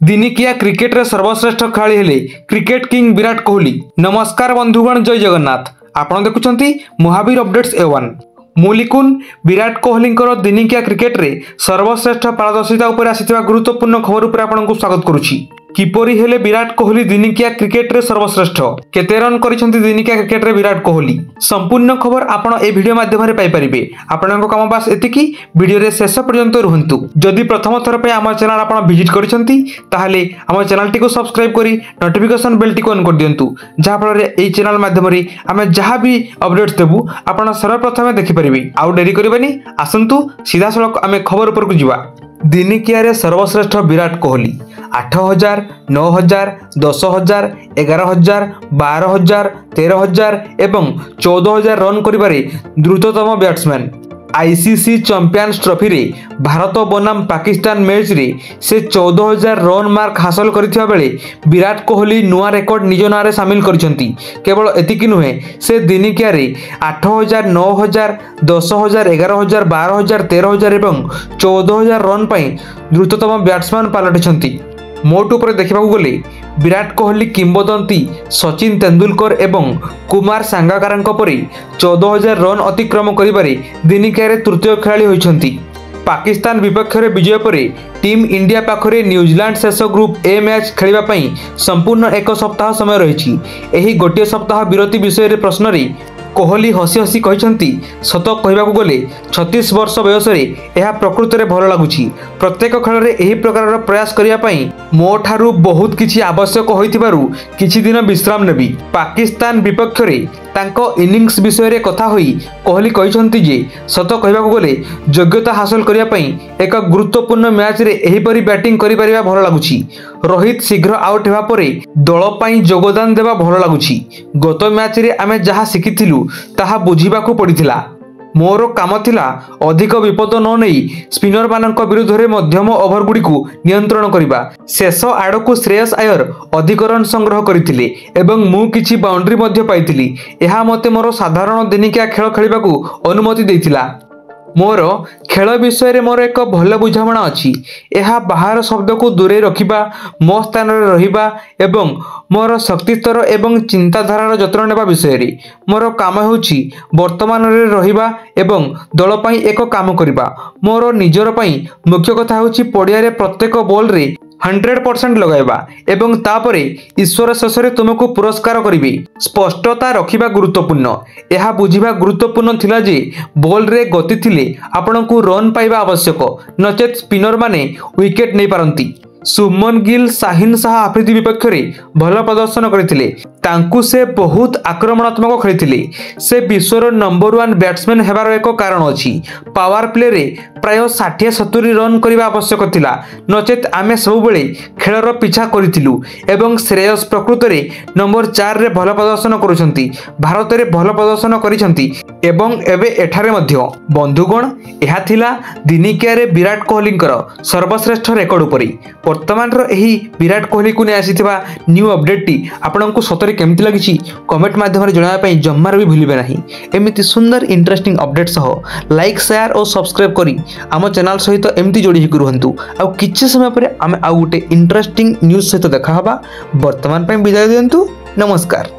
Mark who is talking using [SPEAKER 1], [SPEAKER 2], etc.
[SPEAKER 1] दिनिकिया cricket रे सर्वश्रेष्ठ खेलाड़ी हेले क्रिकेट किंग विराट कोहली। नमस्कार बंधुगण, जय जगन्नाथ। आपण देखुछंती महावीर अपडेट्स A1। मुलिकुन विराट कोहली दिनिकिया क्रिकेट रे सर्वश्रेष्ठ पारदर्शिता उपर आसीथिबा गुरुत्वपूर्ण खबर उपर आपनकु स्वागत करूछि। किपरि हेले विराट कोहली दिनिकिया क्रिकेट रे सर्वश्रेष्ठ, केते रन करिसंती दिनिकिया क्रिकेट रे विराट कोहली, संपूर्ण खबर आपण ए वीडियो माध्यम रे पाई परिबे। आपनक काम बास एतिकी, वीडियो रे शेष पर्यंत रुहंतु। जदि प्रथम थर पे हमर चैनल आपण विजिट करिसंती ताहाले हमर चैनल टी को सब्सक्राइब करी नोटिफिकेशन बेल टी को ऑन कर दियंतु, जहा फल रे एई चैनल माध्यम रे हमें जहा भी अपडेट्स देबु आपण सर्वप्रथम देखि परिबे। आउ देरी करबानी, आसंतु सीधा सड़क आमे खबर ऊपर को जिवा। दिनिकिया रे सर्वश्रेष्ठ विराट कोहली 8000, 9000, 10000, 11000, 12000, 13000 एवं 14000 रन करिबारे द्रुततम बैट्समैन। आईसीसी चैंपियंस ट्रॉफी रे भारत बनाम पाकिस्तान मैच रे से 14000 रन मार्क हासिल करथिबा बेले विराट कोहली नुआ रेकॉर्ड निज नारे शामिल करिसंती। केवल एतिकी नुहे, से दिनिकिया रे 8000, 9000, 10000, 11000, 12000, 13000 एवं 14000 रन पई द्रुततम बैट्समैन पालटिसंती। मोट उपर देखा गले विराट कोहली किंबदंती सचिन तेंदुलकर एवं कुमार सांगाकार परी 14000 रन अतिक्रम करिबारे दिनिकिया रे तृतीय खेलाड़ी होइछंती। पाकिस्तान विपक्ष रे विजय पर टीम इंडिया पाखरे न्यूजीलैंड शेष ग्रुप ए मैच खेलिबा पई संपूर्ण एक सप्ताह समय रहिछि। एही गोटे सप्ताह विरति विषय रे प्रश्न रे कोहली हसी हसी कहते, सत कहबाकू गले 36 वर्ष बयस यह प्रकृत में भल लगुच। प्रत्येक खेल में यही प्रकार प्रयास करने मो ठारू बहुत किछि आवश्यक होइथिबारु किछि दिन विश्राम नेबी। पाकिस्तान विपक्ष रे तांको इनिंग्स विषय रे कथा होई कोहली कहते जे सत कहबाकू गले योग्यता हासिल करने पई एक गुरुत्वपूर्ण मैच रे एहीपरि बैटिंग करि परिबा भल लगुच। रोहित शीघ्र आउट हेबा परे दल पई योगदान देबा भल लगुच। गत मैच रे आमे जहा सिखिथिलु ताहा बुझिबाकू पड़िथिला। मोर काम थिला अधिक विपद न नहीं स्पिनर मानक विरुद्ध रे मध्यम ओभर गुडी को नियंत्रण करिबा। शेष आड़कू श्रेयस आयर अधिक रन संग्रह करथिले एवं मु किछि बाउंड्री मध्य पाइथिली। एहा मते मोर साधारण दिनिकिया खेल खेलिबाकू अनुमति देथिला। मोर खेल विषय रे मोर एक भल बुझामणा अछि। एहा बाहर शब्द को दूरे रखिबा, मो स्थान रे रहिबा एवं मोर शक्ति स्तर एवं चिंताधारार जत्न नेबा विषय रे मोर काम होछि वर्तमान रे रहिबा एवं दल पई एक काम करिबा। मोर निजर पई मुख्य कथा होछि पडिया रे प्रत्येक बॉल रे 100% लगाइबा एवं तापरे ईश्वर शेष रे तुमको पुरस्कार करिवे। स्पष्टता रखिबा गुरुत्वपूर्ण। यह बुझिबा गुरुत्वपूर्ण थिला जे बॉल रे गति थिले आपनकु रन पाइबा आवश्यक, नचेत स्पिनर माने विकेट नै पारंती। शुभमन गिल शाहीन शाह आफ्रिदी विपक्ष में भल प्रदर्शन करथिले। तांकु से बहुत आक्रमणात्मक खेलिथिले। से विश्वर नंबर 1 बैट्समैन हेबार एक कारण अछि। पावर प्ले रे प्राय 60-70 रन करबा आवश्यक थिला, नचेत आमे सब बेले खेलर पिछा करिथिलु एवं श्रेयस प्रकृत रे नंबर 4 रे भल प्रदर्शन करूछंती। भारत रे भल प्रदर्शन करिसंती एवं एबे एठारे मध्य। बंधुगण, एहा थिला दिनिकिया रे विराट कोहलींकर सर्वश्रेष्ठ रेकर्ड उपरि। वर्तमान यही विराट कोहली को नहीं आसीथिबा न्यू अपडेट टी आपनको सतरे केमति लागिछि कमेंट माध्यम रे जणावा पई जम्मार भी भूलिबे नाही। एमिति सुंदर इंटरेस्टिंग अपडेट सह लाइक शेयर और सब्सक्राइब करी आम चैनल सहित एमती जोड़ी ही रुहंतु। आ किछि समय पर आमे आ गुटे इंटरेस्टिंग न्यूज़ सहित देखा हबा। वर्तमान पई विदाय दियंतु। नमस्कार।